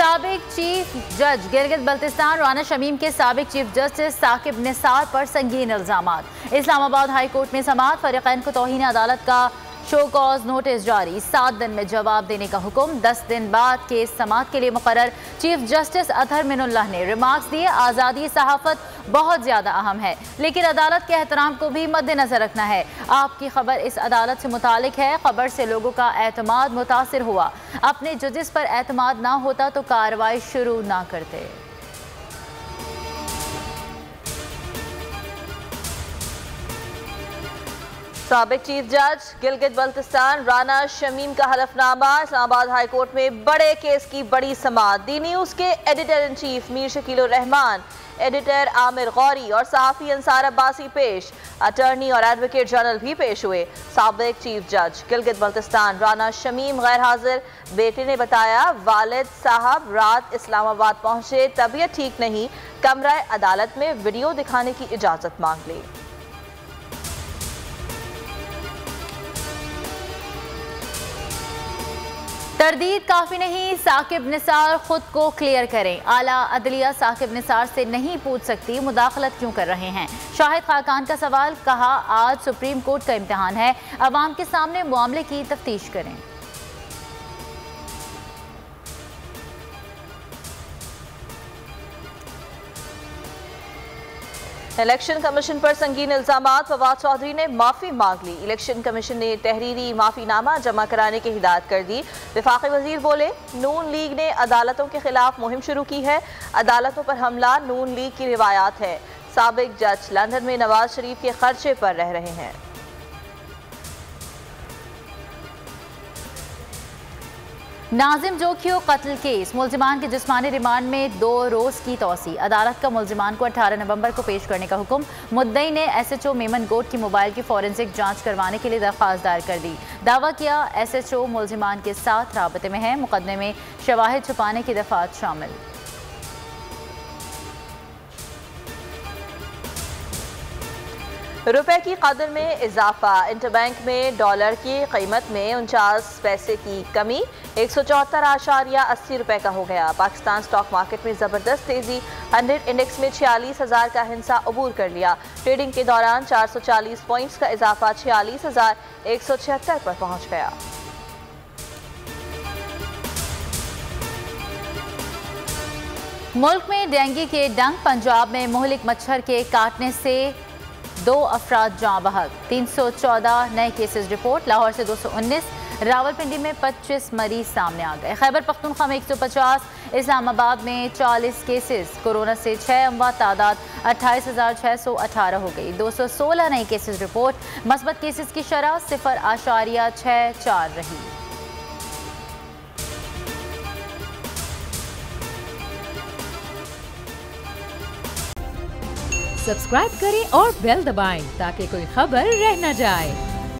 साबिक चीफ जज गिलगित बल्तिस्तान राना शमीम के साबिक चीफ जस्टिस साकिब निसार पर संगीन इल्जामात। इस्लामाबाद हाई कोर्ट में समाअत, फरीकैन को तौहीन अदालत का शो कॉज नोटिस जारी। 7 दिन में जवाब देने का हुक्म। 10 दिन बाद केस समाअत के लिए मुकर्रर। चीफ जस्टिस अतहर मिनुल्लाह ने रिमार्क्स दिए, आज़ादी सहाफ़त बहुत ज़्यादा अहम है, लेकिन अदालत के एहतराम को भी मद्देनजर रखना है। आपकी खबर इस अदालत से मुतालिक है। खबर से लोगों का एतमाद मुतासिर हुआ। अपने जजेस पर एतमाद ना होता तो कार्रवाई शुरू ना करते। साबिक चीफ जज गिलगित बल्तिस्तान राना शमीम का हलफनामा। इस्लामाबाद हाई कोर्ट में बड़े केस की बड़ी समाअत। दी न्यूज़ के editor in chief Mir Shakeel उर रहमान, एडिटर आमिर गौरी और सहाफ़ी अंसार अब्बासी पेश। अटर्नी और एडवोकेट जनरल भी पेश हुए। साबिक चीफ जज गिलगित बल्तिस्तान राना शमीम गैर हाजिर। बेटे ने बताया, वालिद साहब रात इस्लामाबाद पहुंचे, तबीयत ठीक नहीं, कमरा अदालत में वीडियो दिखाने की इजाज़त मांग ली। तरदीद काफ़ी नहीं, साकिब निसार खुद को क्लियर करें। आला अदलिया साकिब निसार से नहीं पूछ सकती, मुदाखलत क्यों कर रहे हैं? शाहिद खाकान का सवाल। कहा, आज सुप्रीम कोर्ट का इम्तिहान है, अवाम के सामने मामले की तफ्तीश करें। इलेक्शन कमीशन पर संगीन इल्जामात। फवाद चौधरी ने माफी मांग ली। इलेक्शन कमीशन ने तहरीरी माफीनामा जमा कराने की हिदायत कर दी। वफाकी वजीर बोले, नून लीग ने अदालतों के खिलाफ मुहिम शुरू की है। अदालतों पर हमला नून लीग की रिवायात है। साबिक जज लंदन में नवाज शरीफ के खर्चे पर रह रहे हैं। नाजिम जोखियो कत्ल केस, मुल्जिमान के जिस्मानी रिमांड में 2 रोज़ की तौसी। अदालत का मुल्जिमान को 18 नवंबर को पेश करने का हुक्म। मुद्दई ने SHO मेमन गोट की मोबाइल की फॉरेंसिक जांच करवाने के लिए दरख्वास्त दायर कर दी। दावा किया, SHO मुल्जिमान के साथ राबते में है। मुकदमे में शवाहिद छुपाने की दफात शामिल। रुपए की कदर में इजाफा। इंटरबैंक में डॉलर की कीमत में 49 पैसे की कमी, 174.80 रुपए का हो गया। पाकिस्तान स्टॉक मार्केट में जबरदस्त तेजी। 100 इंडेक्स में 46,000 का हिस्सा अबूर कर लिया। ट्रेडिंग के दौरान 440 पॉइंट्स का इजाफा 46,176 पर पहुंच गया। मुल्क में डेंगू के डंक। पंजाब में मुहलिक मच्छर के काटने से 2 अफराद जाँ बहक। 314 नए केसेस रिपोर्ट। लाहौर से 219, रावलपिंडी में 25 मरीज सामने आ गए। खैबर पख्तूनख्वा में 150, इस्लामाबाद में 40 केसेस। कोरोना से 6 अमवात, तादाद 28,618 हो गई। 216 नए केसेस रिपोर्ट। मस्बत केसेस की शरह 0.64 रही। सब्सक्राइब करें और बेल दबाएं ताकि कोई खबर रह न जाए।